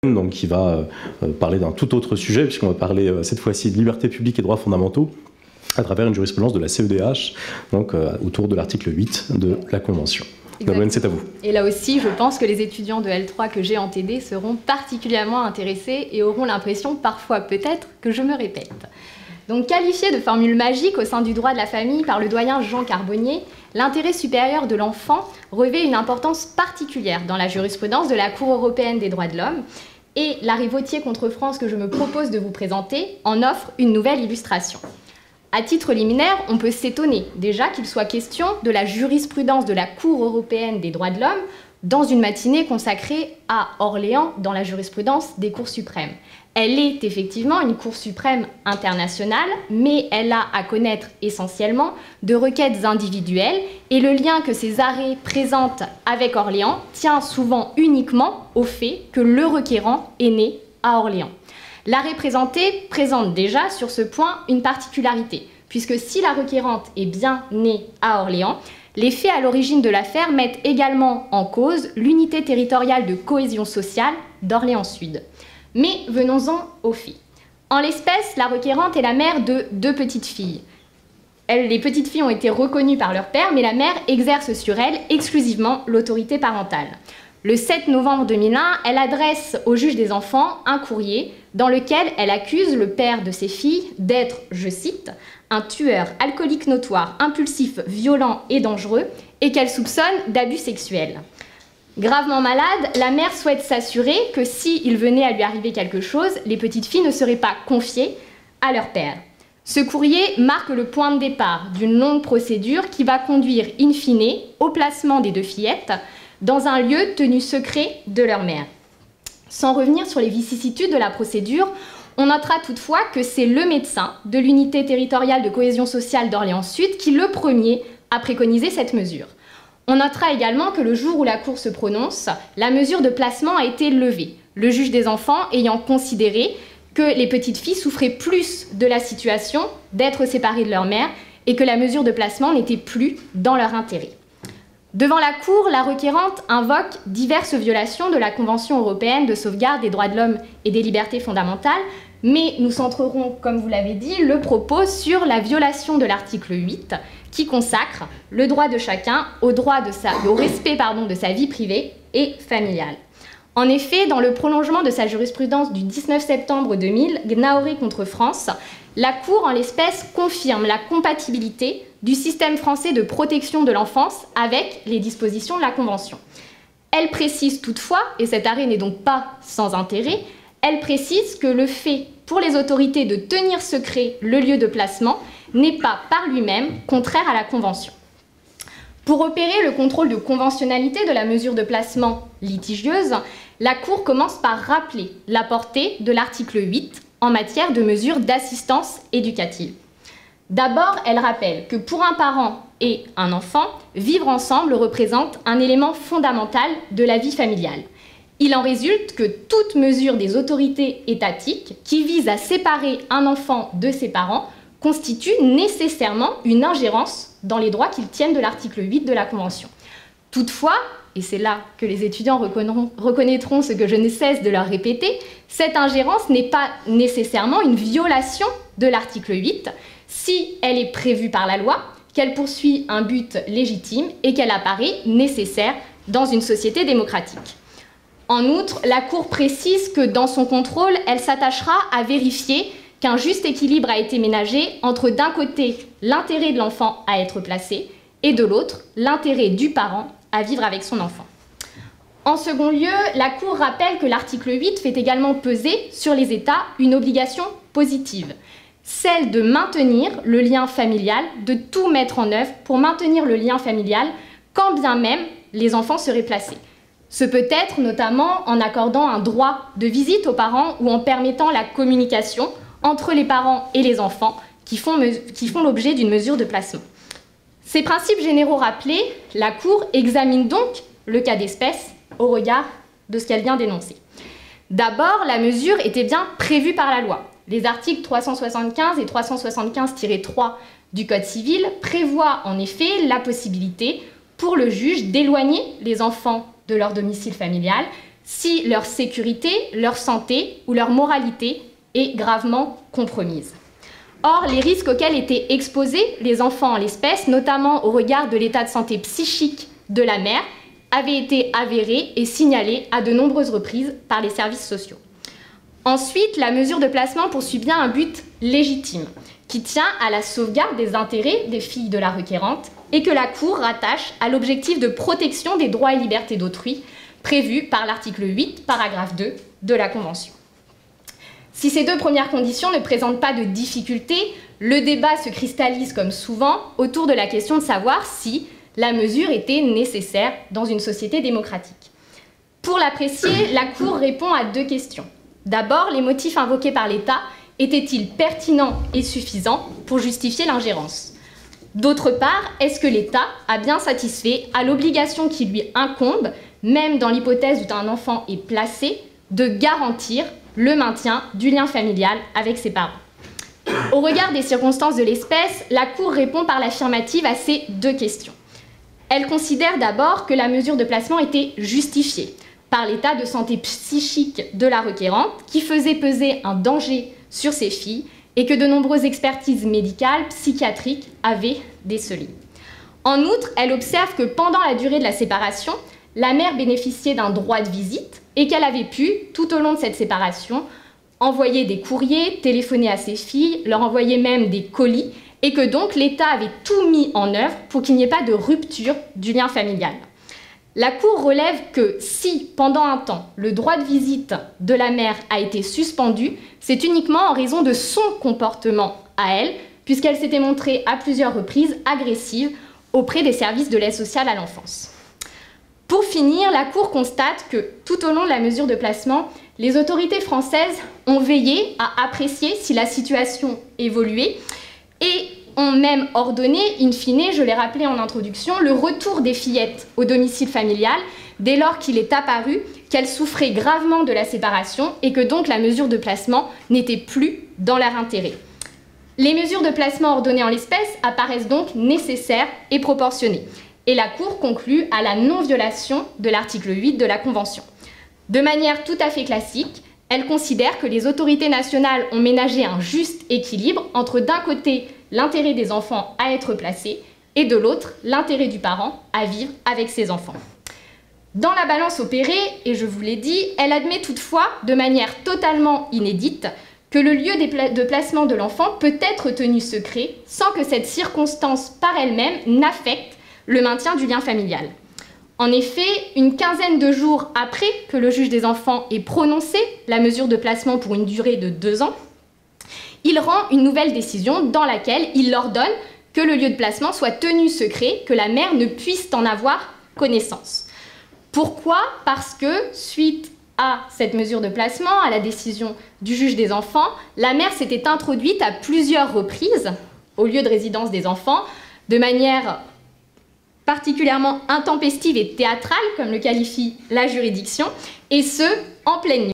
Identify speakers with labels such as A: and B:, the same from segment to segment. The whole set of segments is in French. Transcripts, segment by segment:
A: donc qui va parler d'un tout autre sujet, puisqu'on va parler cette fois-ci de liberté publique et droits fondamentaux à travers une jurisprudence de la CEDH, donc autour de l'article 8 de la Convention. Nolwenn, c'est à vous.
B: Et là aussi, je pense que les étudiants de L3 que j'ai en TD seront particulièrement intéressés et auront l'impression, parfois peut-être, que je me répète. Donc, qualifié de formule magique au sein du droit de la famille par le doyen Jean Carbonnier, l'intérêt supérieur de l'enfant revêt une importance particulière dans la jurisprudence de la Cour européenne des droits de l'homme, et l'arrêt Vautier contre France que je me propose de vous présenter en offre une nouvelle illustration. À titre liminaire, on peut s'étonner déjà qu'il soit question de la jurisprudence de la Cour européenne des droits de l'homme dans une matinée consacrée à Orléans dans la jurisprudence des cours suprêmes. Elle est effectivement une Cour suprême internationale, mais elle a à connaître essentiellement de requêtes individuelles et le lien que ces arrêts présentent avec Orléans tient souvent uniquement au fait que le requérant est né à Orléans. L'arrêt présenté présente déjà sur ce point une particularité, puisque si la requérante est bien née à Orléans, les faits à l'origine de l'affaire mettent également en cause l'unité territoriale de cohésion sociale d'Orléans-Sud. Mais venons-en aux faits. En l'espèce, la requérante est la mère de 2 petites filles. Les petites filles ont été reconnues par leur père, mais la mère exerce sur elles exclusivement l'autorité parentale. Le 7 novembre 2001, elle adresse au juge des enfants un courrier dans lequel elle accuse le père de ses filles d'être, je cite, un tueur alcoolique notoire, impulsif, violent et dangereux, et qu'elle soupçonne d'abus sexuels. Gravement malade, la mère souhaite s'assurer que s'il venait à lui arriver quelque chose, les petites filles ne seraient pas confiées à leur père. Ce courrier marque le point de départ d'une longue procédure qui va conduire in fine au placement des 2 fillettes dans un lieu tenu secret de leur mère. Sans revenir sur les vicissitudes de la procédure, on notera toutefois que c'est le médecin de l'unité territoriale de cohésion sociale d'Orléans-Sud qui, le premier, a préconisé cette mesure. On notera également que le jour où la Cour se prononce, la mesure de placement a été levée, le juge des enfants ayant considéré que les petites filles souffraient plus de la situation d'être séparées de leur mère et que la mesure de placement n'était plus dans leur intérêt. Devant la Cour, la requérante invoque diverses violations de la Convention européenne de sauvegarde des droits de l'homme et des libertés fondamentales, mais nous centrerons, comme vous l'avez dit, le propos sur la violation de l'article 8, qui consacre le droit de chacun au respect de sa vie privée et familiale. En effet, dans le prolongement de sa jurisprudence du 19 septembre 2000, Gnaoré contre France, la Cour, en l'espèce, confirme la compatibilité du système français de protection de l'enfance avec les dispositions de la Convention. Elle précise toutefois, et cet arrêt n'est donc pas sans intérêt, elle précise que le fait pour les autorités de tenir secret le lieu de placement n'est pas par lui-même contraire à la Convention. Pour opérer le contrôle de conventionnalité de la mesure de placement litigieuse, la Cour commence par rappeler la portée de l'article 8 en matière de mesures d'assistance éducative. D'abord, elle rappelle que pour un parent et un enfant, vivre ensemble représente un élément fondamental de la vie familiale. Il en résulte que toute mesure des autorités étatiques qui vise à séparer un enfant de ses parents constitue nécessairement une ingérence dans les droits qu'ils tiennent de l'article 8 de la Convention. Toutefois, et c'est là que les étudiants reconnaîtront ce que je ne cesse de leur répéter, cette ingérence n'est pas nécessairement une violation de l'article 8 si elle est prévue par la loi, qu'elle poursuit un but légitime et qu'elle apparaît nécessaire dans une société démocratique. En outre, la Cour précise que dans son contrôle, elle s'attachera à vérifier qu'un juste équilibre a été ménagé entre d'un côté l'intérêt de l'enfant à être placé et de l'autre l'intérêt du parent à vivre avec son enfant. En second lieu, la Cour rappelle que l'article 8 fait également peser sur les États une obligation positive, celle de maintenir le lien familial, de tout mettre en œuvre pour maintenir le lien familial quand bien même les enfants seraient placés. Ce peut être notamment en accordant un droit de visite aux parents ou en permettant la communication entre les parents et les enfants qui font l'objet d'une mesure de placement. Ces principes généraux rappelés, la Cour examine donc le cas d'espèce au regard de ce qu'elle vient d'énoncer. D'abord, la mesure était bien prévue par la loi. Les articles 375 et 375-3 du Code civil prévoient en effet la possibilité pour le juge d'éloigner les enfants de leur domicile familial si leur sécurité, leur santé ou leur moralité est gravement compromise. Or, les risques auxquels étaient exposés les enfants en l'espèce, notamment au regard de l'état de santé psychique de la mère, avaient été avérés et signalés à de nombreuses reprises par les services sociaux. Ensuite, la mesure de placement poursuit bien un but légitime, qui tient à la sauvegarde des intérêts des filles de la requérante et que la Cour rattache à l'objectif de protection des droits et libertés d'autrui prévu par l'article 8, paragraphe 2 de la Convention. Si ces deux premières conditions ne présentent pas de difficultés, le débat se cristallise comme souvent autour de la question de savoir si la mesure était nécessaire dans une société démocratique. Pour l'apprécier, la Cour répond à deux questions. D'abord, les motifs invoqués par l'État étaient-ils pertinents et suffisants pour justifier l'ingérence? D'autre part, est-ce que l'État a bien satisfait à l'obligation qui lui incombe, même dans l'hypothèse où un enfant est placé, de garantir le maintien du lien familial avec ses parents? Au regard des circonstances de l'espèce, la Cour répond par l'affirmative à ces deux questions. Elle considère d'abord que la mesure de placement était justifiée par l'état de santé psychique de la requérante, qui faisait peser un danger sur ses filles et que de nombreuses expertises médicales, psychiatriques avaient décelé. En outre, elle observe que pendant la durée de la séparation, la mère bénéficiait d'un droit de visite et qu'elle avait pu, tout au long de cette séparation, envoyer des courriers, téléphoner à ses filles, leur envoyer même des colis, et que donc l'État avait tout mis en œuvre pour qu'il n'y ait pas de rupture du lien familial. La Cour relève que si, pendant un temps, le droit de visite de la mère a été suspendu, c'est uniquement en raison de son comportement à elle, puisqu'elle s'était montrée à plusieurs reprises agressive auprès des services de l'aide sociale à l'enfance. Pour finir, la Cour constate que, tout au long de la mesure de placement, les autorités françaises ont veillé à apprécier si la situation évoluait et ont même ordonné, in fine, je l'ai rappelé en introduction, le retour des fillettes au domicile familial dès lors qu'il est apparu qu'elles souffraient gravement de la séparation et que donc la mesure de placement n'était plus dans leur intérêt. Les mesures de placement ordonnées en l'espèce apparaissent donc nécessaires et proportionnées. Et la Cour conclut à la non-violation de l'article 8 de la Convention. De manière tout à fait classique, elle considère que les autorités nationales ont ménagé un juste équilibre entre d'un côté l'intérêt des enfants à être placés et de l'autre l'intérêt du parent à vivre avec ses enfants. Dans la balance opérée, et je vous l'ai dit, elle admet toutefois de manière totalement inédite que le lieu de placement de l'enfant peut être tenu secret sans que cette circonstance par elle-même n'affecte le maintien du lien familial. En effet, une quinzaine de jours après que le juge des enfants ait prononcé la mesure de placement pour une durée de 2 ans, il rend une nouvelle décision dans laquelle il ordonne que le lieu de placement soit tenu secret, que la mère ne puisse en avoir connaissance. Pourquoi? Parce que, suite à cette mesure de placement, à la décision du juge des enfants, la mère s'était introduite à plusieurs reprises au lieu de résidence des enfants, de manière particulièrement intempestive et théâtrale, comme le qualifie la juridiction, et ce, en pleine nuit.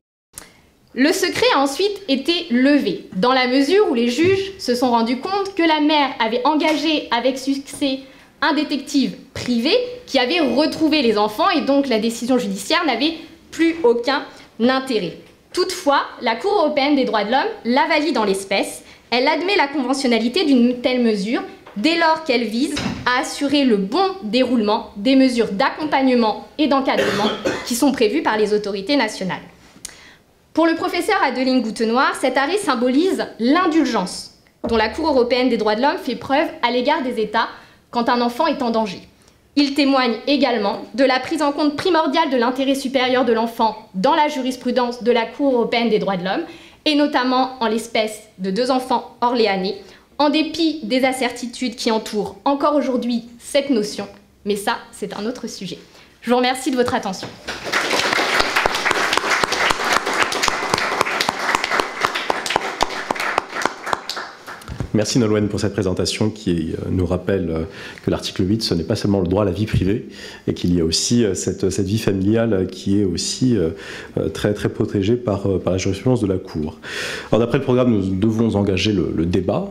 B: Le secret a ensuite été levé, dans la mesure où les juges se sont rendus compte que la mère avait engagé avec succès un détective privé qui avait retrouvé les enfants et donc la décision judiciaire n'avait plus aucun intérêt. Toutefois, la Cour européenne des droits de l'homme la valide en l'espèce. Elle admet la conventionnalité d'une telle mesure dès lors qu'elle vise à assurer le bon déroulement des mesures d'accompagnement et d'encadrement qui sont prévues par les autorités nationales. Pour le professeur Adeline Goutenoir, cet arrêt symbolise l'indulgence dont la Cour européenne des droits de l'homme fait preuve à l'égard des États quand un enfant est en danger. Il témoigne également de la prise en compte primordiale de l'intérêt supérieur de l'enfant dans la jurisprudence de la Cour européenne des droits de l'homme, et notamment en l'espèce de 2 enfants orléanais, en dépit des incertitudes qui entourent encore aujourd'hui cette notion, mais ça, c'est un autre sujet. Je vous remercie de votre attention.
A: Merci Nolwenn pour cette présentation qui nous rappelle que l'article 8, ce n'est pas seulement le droit à la vie privée et qu'il y a aussi cette vie familiale qui est aussi très, très protégée par la jurisprudence de la Cour. Alors d'après le programme, nous devons engager le débat.